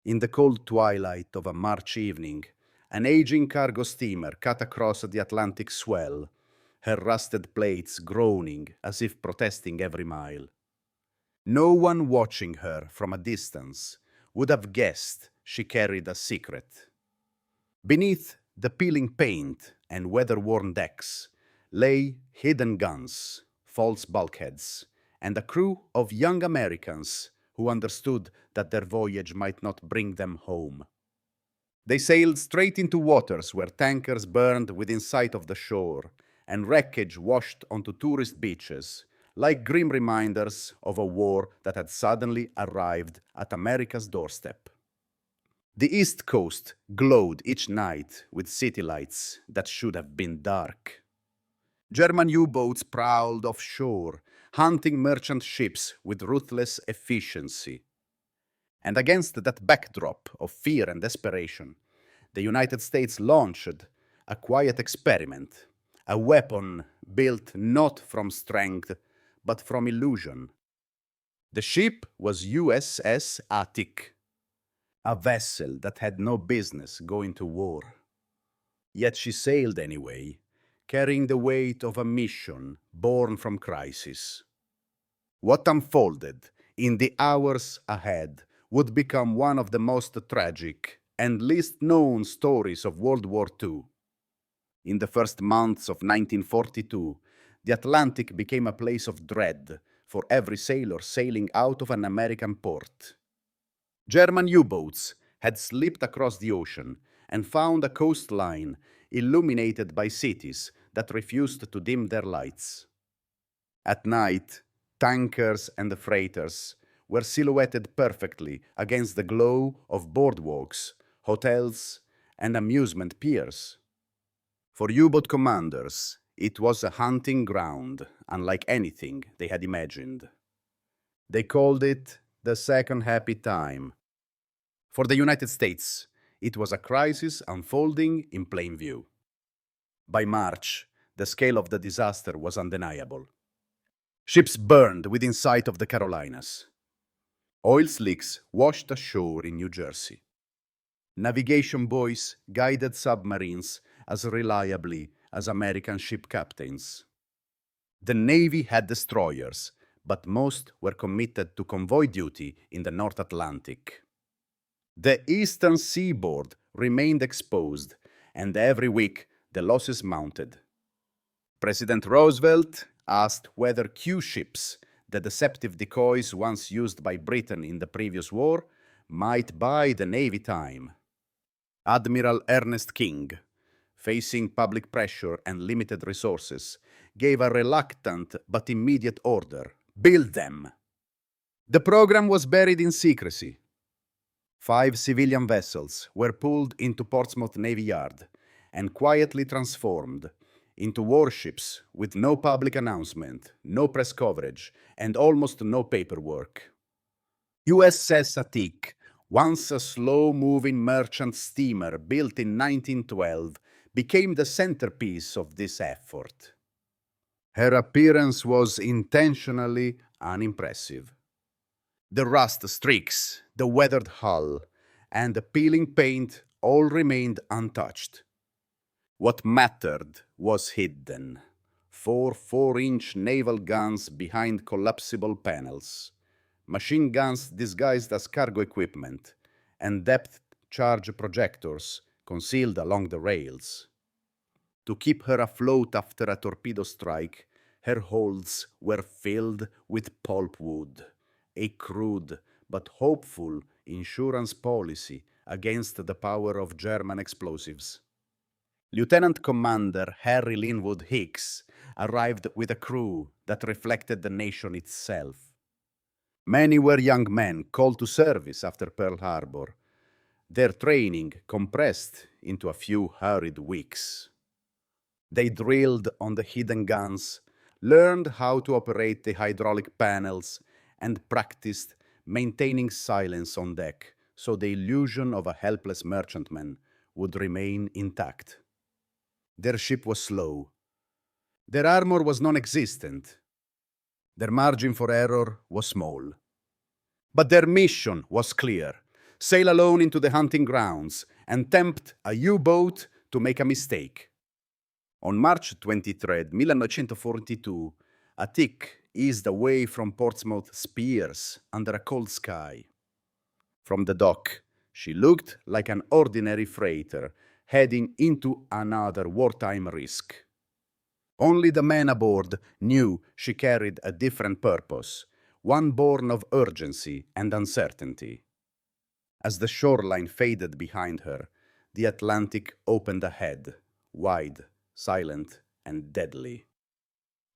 In the cold twilight of a March evening, an aging cargo steamer cut across the Atlantic swell, her rusted plates groaning as if protesting every mile. No one watching her from a distance would have guessed she carried a secret. Beneath the peeling paint and weather-worn decks lay hidden guns, false bulkheads, and a crew of young Americans who understood that their voyage might not bring them home. They sailed straight into waters where tankers burned within sight of the shore and wreckage washed onto tourist beaches, like grim reminders of a war that had suddenly arrived at America's doorstep. The East Coast glowed each night with city lights that should have been dark. German U-boats prowled offshore, hunting merchant ships with ruthless efficiency. And against that backdrop of fear and desperation, the United States launched a quiet experiment, a weapon built not from strength, but from illusion. The ship was USS Atik, a vessel that had no business going to war. Yet she sailed anyway, carrying the weight of a mission born from crisis. What unfolded in the hours ahead would become one of the most tragic and least known stories of World War II. In the first months of 1942, the Atlantic became a place of dread for every sailor sailing out of an American port. German U-boats had slipped across the ocean and found a coastline illuminated by cities that refused to dim their lights. At night, tankers and freighters were silhouetted perfectly against the glow of boardwalks, hotels, and amusement piers. For U-boat commanders, it was a hunting ground unlike anything they had imagined. They called it the second happy time. For the United States, it was a crisis unfolding in plain view. By March, the scale of the disaster was undeniable. Ships burned within sight of the Carolinas. Oil slicks washed ashore in New Jersey. Navigation buoys guided submarines as reliably as American ship captains. The Navy had destroyers, but most were committed to convoy duty in the North Atlantic. The eastern seaboard remained exposed, and every week the losses mounted. President Roosevelt asked whether Q ships, the deceptive decoys once used by Britain in the previous war, might buy the Navy time. Admiral Ernest King, facing public pressure and limited resources, gave a reluctant but immediate order: build them. The program was buried in secrecy. 5 civilian vessels were pulled into Portsmouth Navy Yard and quietly transformed into warships with no public announcement, no press coverage, and almost no paperwork. USS Atik, once a slow-moving merchant steamer built in 1912, became the centerpiece of this effort. Her appearance was intentionally unimpressive. The rust streaks, the weathered hull, and the peeling paint all remained untouched. What mattered was hidden: 4 4-inch naval guns behind collapsible panels, machine guns disguised as cargo equipment, and depth-charge projectors concealed along the rails. To keep her afloat after a torpedo strike, her holds were filled with pulpwood, a crude but hopeful insurance policy against the power of German explosives. Lieutenant Commander Harry Linwood Hicks arrived with a crew that reflected the nation itself. Many were young men called to service after Pearl Harbor, their training compressed into a few hurried weeks. They drilled on the hidden guns, learned how to operate the hydraulic panels, and practiced maintaining silence on deck so the illusion of a helpless merchantman would remain intact. Their ship was slow. Their armor was non-existent. Their margin for error was small. But their mission was clear: sail alone into the hunting grounds, and tempt a U-boat to make a mistake. On March 23, 1942, Atik eased away from Portsmouth Piers under a cold sky. From the dock, she looked like an ordinary freighter heading into another wartime risk. Only the men aboard knew she carried a different purpose, one born of urgency and uncertainty. As the shoreline faded behind her, the Atlantic opened ahead, wide, silent, and deadly.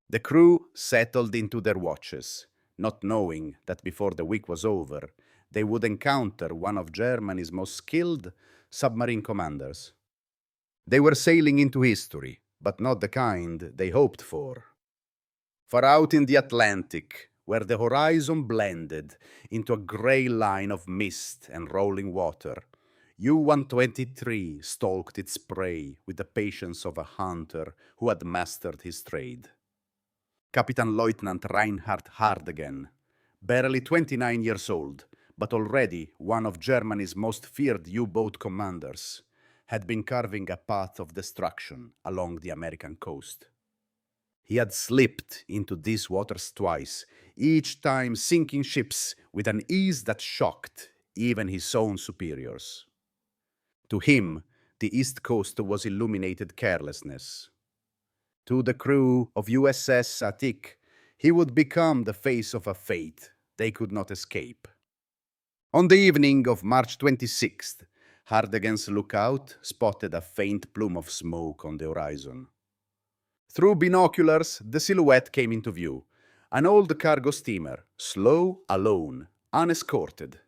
The crew settled into their watches, not knowing that before the week was over, they would encounter one of Germany's most skilled submarine commanders. They were sailing into history, but not the kind they hoped for. Far out in the Atlantic, where the horizon blended into a grey line of mist and rolling water, U-123 stalked its prey with the patience of a hunter who had mastered his trade. Captain Lieutenant Reinhard Hardegen, barely 29 years old, but already one of Germany's most feared U-boat commanders, had been carving a path of destruction along the American coast. He had slipped into these waters twice, each time sinking ships with an ease that shocked even his own superiors. To him, the East Coast was illuminated carelessness. To the crew of USS Atik, he would become the face of a fate they could not escape. On the evening of March 26th, Hardegen's lookout spotted a faint plume of smoke on the horizon. Through binoculars, the silhouette came into view, an old cargo steamer, slow, alone, unescorted.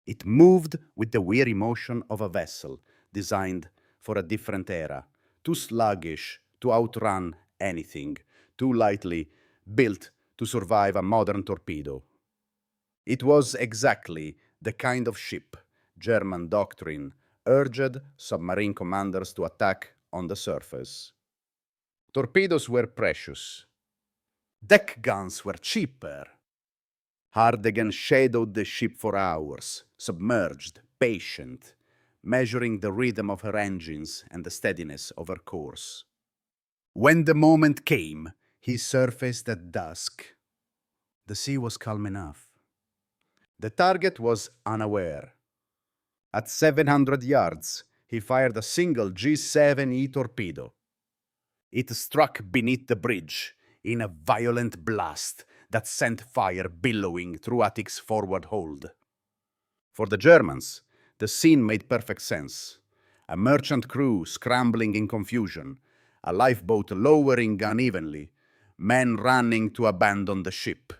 It moved with the weary motion of a vessel designed for a different era, too sluggish to outrun anything, too lightly built to survive a modern torpedo. It was exactly the kind of ship German doctrine urged submarine commanders to attack on the surface. Torpedoes were precious. Deck guns were cheaper. Hardegen shadowed the ship for hours, submerged, patient, measuring the rhythm of her engines and the steadiness of her course. When the moment came, he surfaced at dusk. The sea was calm enough. The target was unaware. At 700 yards, he fired a single G7E torpedo. It struck beneath the bridge in a violent blast that sent fire billowing through Atik's forward hold. For the Germans, the scene made perfect sense. A merchant crew scrambling in confusion, a lifeboat lowering unevenly, men running to abandon the ship.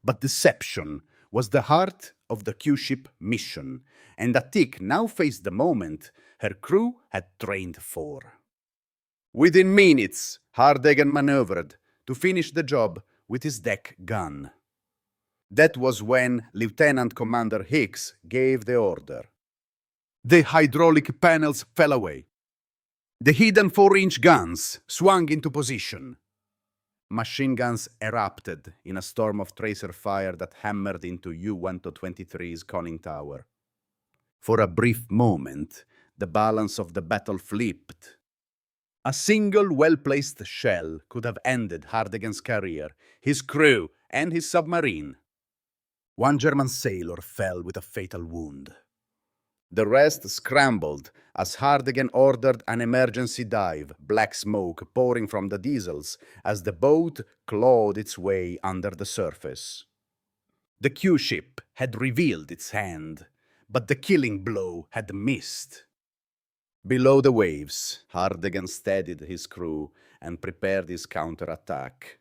But deception was the heart of the Q-ship mission, and Atik now faced the moment her crew had trained for. Within minutes, Hardegen maneuvered to finish the job with his deck gun. That was when Lieutenant Commander Hicks gave the order. The hydraulic panels fell away. The hidden 4-inch guns swung into position. Machine guns erupted in a storm of tracer fire that hammered into U-123's conning tower. For a brief moment, the balance of the battle flipped. A single well-placed shell could have ended Hardegen's career, his crew, and his submarine. One German sailor fell with a fatal wound. The rest scrambled as Hardegen ordered an emergency dive, black smoke pouring from the diesels as the boat clawed its way under the surface. The Q-ship had revealed its hand, but the killing blow had missed. Below the waves, Hardegen steadied his crew and prepared his counterattack.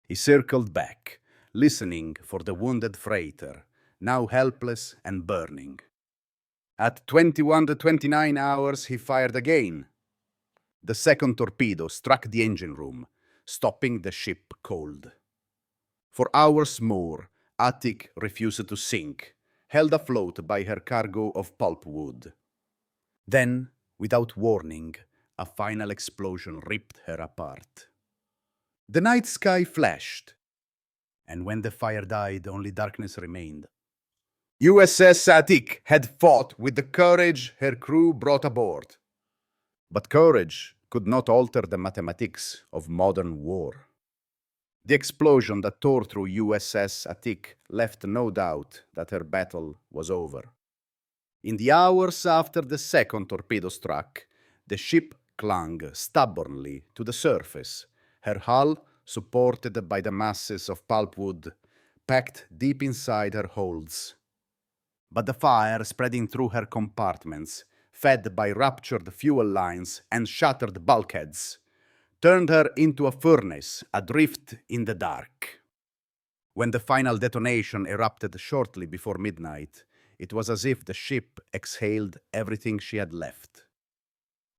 He circled back, listening for the wounded freighter, now helpless and burning. At 21 to 29 hours, he fired again. The second torpedo struck the engine room, stopping the ship cold. For hours more, Atik refused to sink, held afloat by her cargo of pulpwood. Then, without warning, a final explosion ripped her apart. The night sky flashed, and when the fire died, only darkness remained. USS Atik had fought with the courage her crew brought aboard. But courage could not alter the mathematics of modern war. The explosion that tore through USS Atik left no doubt that her battle was over. In the hours after the second torpedo struck, the ship clung stubbornly to the surface, her hull supported by the masses of pulpwood packed deep inside her holds. But the fire spreading through her compartments, fed by ruptured fuel lines and shattered bulkheads, turned her into a furnace adrift in the dark. When the final detonation erupted shortly before midnight, it was as if the ship exhaled everything she had left.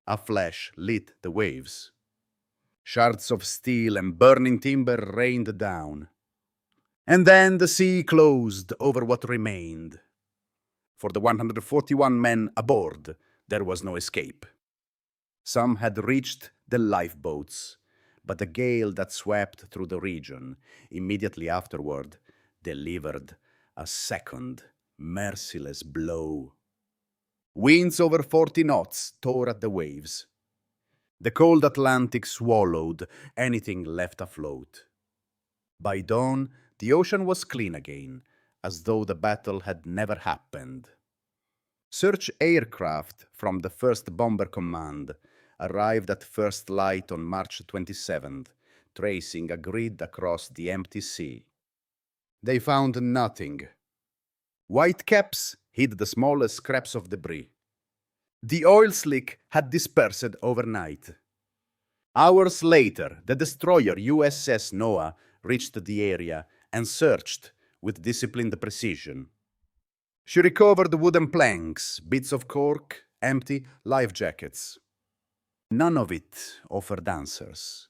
A flash lit the waves. Shards of steel and burning timber rained down. And then the sea closed over what remained. For the 141 men aboard, there was no escape. Some had reached the lifeboats, but the gale that swept through the region immediately afterward delivered a second, merciless blow. Winds over 40 knots tore at the waves. The cold Atlantic swallowed anything left afloat. By dawn, the ocean was clean again, as though the battle had never happened. Search aircraft from the 1st Bomber Command arrived at first light on March 27th, tracing a grid across the empty sea. They found nothing. White caps hid the smallest scraps of debris. The oil slick had dispersed overnight. Hours later, the destroyer USS Noah reached the area and searched with disciplined precision. She recovered wooden planks, bits of cork, empty life jackets. None of it offered answers.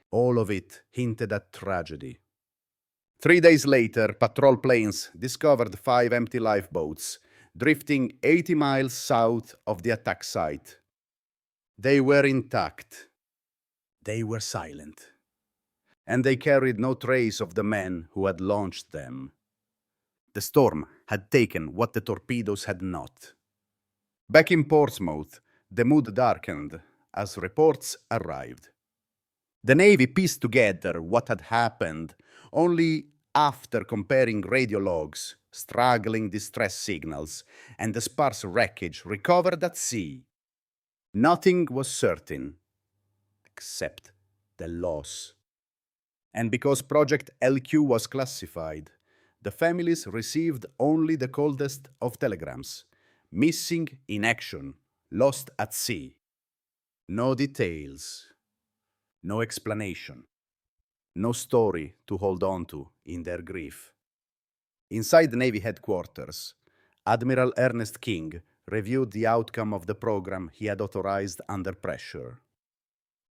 All of it hinted at tragedy. 3 days later, patrol planes discovered 5 empty lifeboats, drifting 80 miles south of the attack site. They were intact. They were silent. And they carried no trace of the men who had launched them. The storm had taken what the torpedoes had not. Back in Portsmouth, the mood darkened as reports arrived. The Navy pieced together what had happened only after comparing radio logs, straggling distress signals, and the sparse wreckage recovered at sea. Nothing was certain, except the loss. And because Project LQ was classified, the families received only the coldest of telegrams: missing in action, lost at sea. No details, no explanation, no story to hold on to in their grief. Inside the Navy headquarters, Admiral Ernest King reviewed the outcome of the program he had authorized under pressure.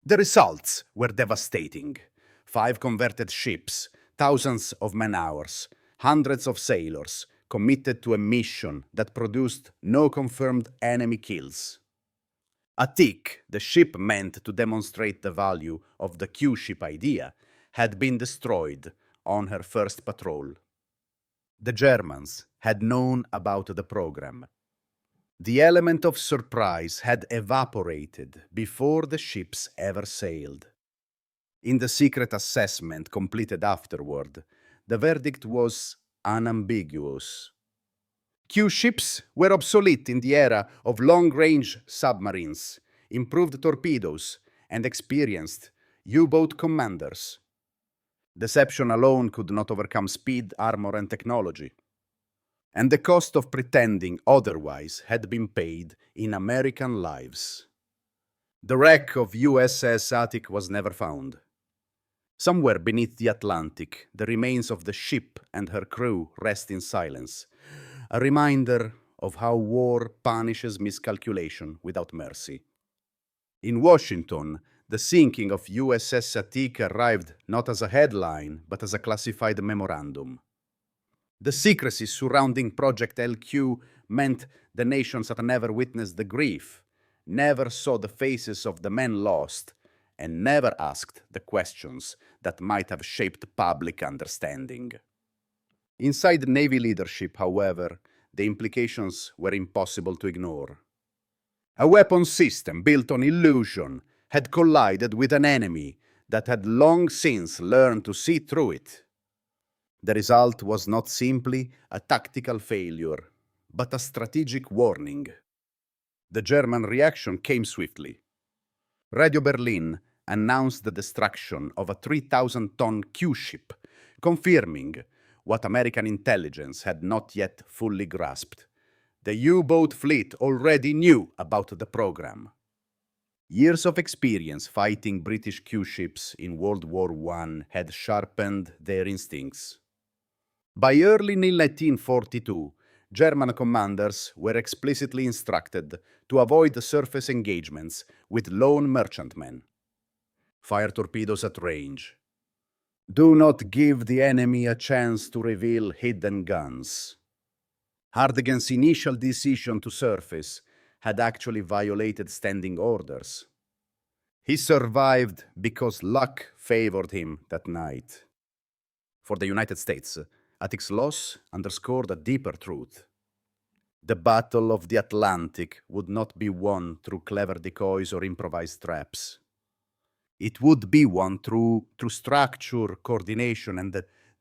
The results were devastating. 5 converted ships, thousands of man-hours, hundreds of sailors committed to a mission that produced no confirmed enemy kills. Atik, the ship meant to demonstrate the value of the Q-ship idea, had been destroyed on her first patrol. The Germans had known about the program. The element of surprise had evaporated before the ships ever sailed. In the secret assessment completed afterward, the verdict was unambiguous. Q-ships were obsolete in the era of long-range submarines, improved torpedoes, and experienced U-boat commanders. Deception alone could not overcome speed, armor, and technology. And the cost of pretending otherwise had been paid in American lives. The wreck of USS Atik was never found. Somewhere beneath the Atlantic, the remains of the ship and her crew rest in silence, a reminder of how war punishes miscalculation without mercy. In Washington, the sinking of USS Atik arrived not as a headline, but as a classified memorandum. The secrecy surrounding Project LQ meant the nations had never witnessed the grief, never saw the faces of the men lost, and never asked the questions that might have shaped public understanding. Inside Navy leadership, however, the implications were impossible to ignore. A weapon system built on illusion had collided with an enemy that had long since learned to see through it. The result was not simply a tactical failure, but a strategic warning. The German reaction came swiftly. Radio Berlin announced the destruction of a 3,000-ton Q-ship, confirming what American intelligence had not yet fully grasped. The U-boat fleet already knew about the program. Years of experience fighting British Q-ships in World War I had sharpened their instincts. By early 1942, German commanders were explicitly instructed to avoid surface engagements with lone merchantmen. Fire torpedoes at range. Do not give the enemy a chance to reveal hidden guns. Hardigan's initial decision to surface had actually violated standing orders. He survived because luck favored him that night. For the United States, Atik's loss underscored a deeper truth. The Battle of the Atlantic would not be won through clever decoys or improvised traps. It would be won through structure, coordination, and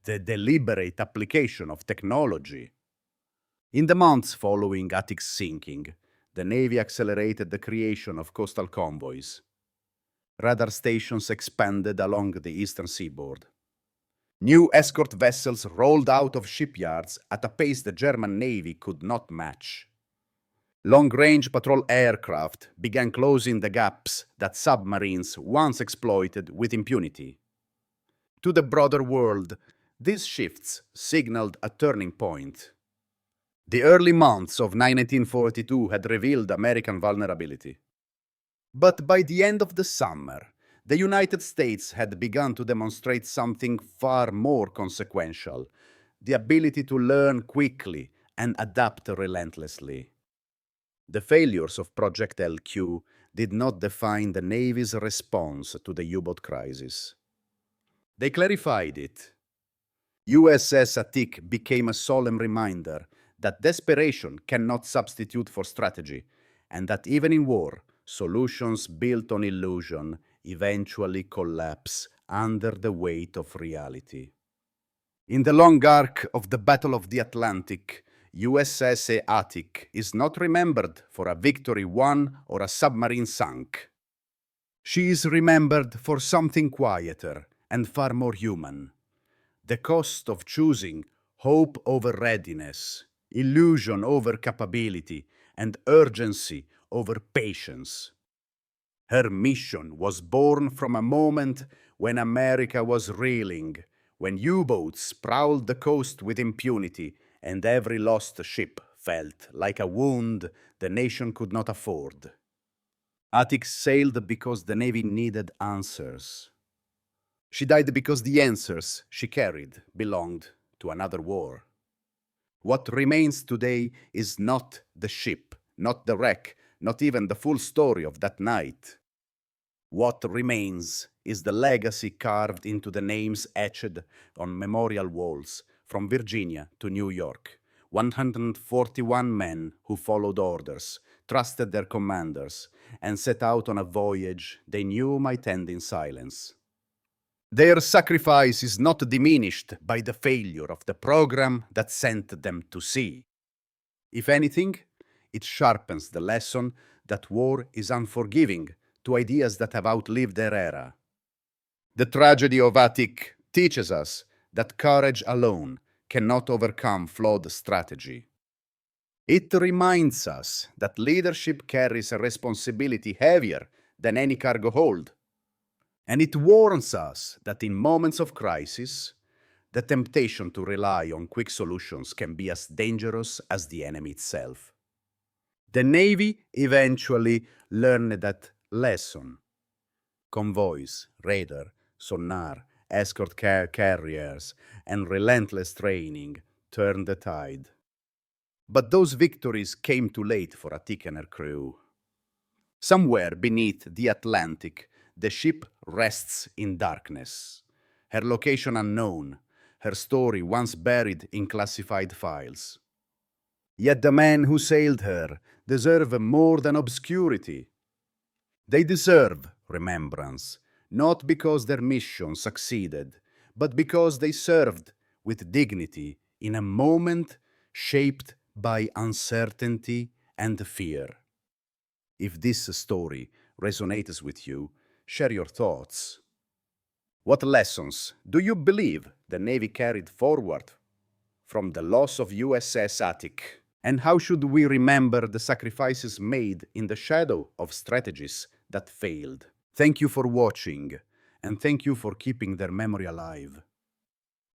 the deliberate application of technology. In the months following Atik's sinking, the Navy accelerated the creation of coastal convoys. Radar stations expanded along the eastern seaboard. New escort vessels rolled out of shipyards at a pace the German Navy could not match. Long-range patrol aircraft began closing the gaps that submarines once exploited with impunity. To the broader world, these shifts signaled a turning point. The early months of 1942 had revealed American vulnerability. But by the end of the summer, the United States had begun to demonstrate something far more consequential: the ability to learn quickly and adapt relentlessly. The failures of Project LQ did not define the Navy's response to the U-boat crisis. They clarified it. USS Atik became a solemn reminder that desperation cannot substitute for strategy, and that even in war, solutions built on illusion eventually collapse under the weight of reality. In the long arc of the Battle of the Atlantic, USS Atik is not remembered for a victory won or a submarine sunk. She is remembered for something quieter and far more human: the cost of choosing hope over readiness, illusion over capability, and urgency over patience. Her mission was born from a moment when America was reeling, when U-boats prowled the coast with impunity, and every lost ship felt like a wound the nation could not afford. Atik sailed because the Navy needed answers. She died because the answers she carried belonged to another war. What remains today is not the ship, not the wreck, not even the full story of that night. What remains is the legacy carved into the names etched on memorial walls from Virginia to New York. 141 men who followed orders, trusted their commanders, and set out on a voyage they knew might end in silence. Their sacrifice is not diminished by the failure of the program that sent them to sea. If anything, it sharpens the lesson that war is unforgiving to ideas that have outlived their era. The tragedy of Atik teaches us that courage alone cannot overcome flawed strategy. It reminds us that leadership carries a responsibility heavier than any cargo hold. And it warns us that in moments of crisis, the temptation to rely on quick solutions can be as dangerous as the enemy itself. The Navy eventually learned that lesson. Convoys, radar, sonar, escort carriers, and relentless training turned the tide. But those victories came too late for Atik and her crew. Somewhere beneath the Atlantic, the ship rests in darkness, her location unknown, her story once buried in classified files. Yet the men who sailed her deserve more than obscurity. They deserve remembrance, not because their mission succeeded, but because they served with dignity in a moment shaped by uncertainty and fear. If this story resonates with you, share your thoughts. What lessons do you believe the Navy carried forward from the loss of USS Atik? And how should we remember the sacrifices made in the shadow of strategies that failed? Thank you for watching, and thank you for keeping their memory alive.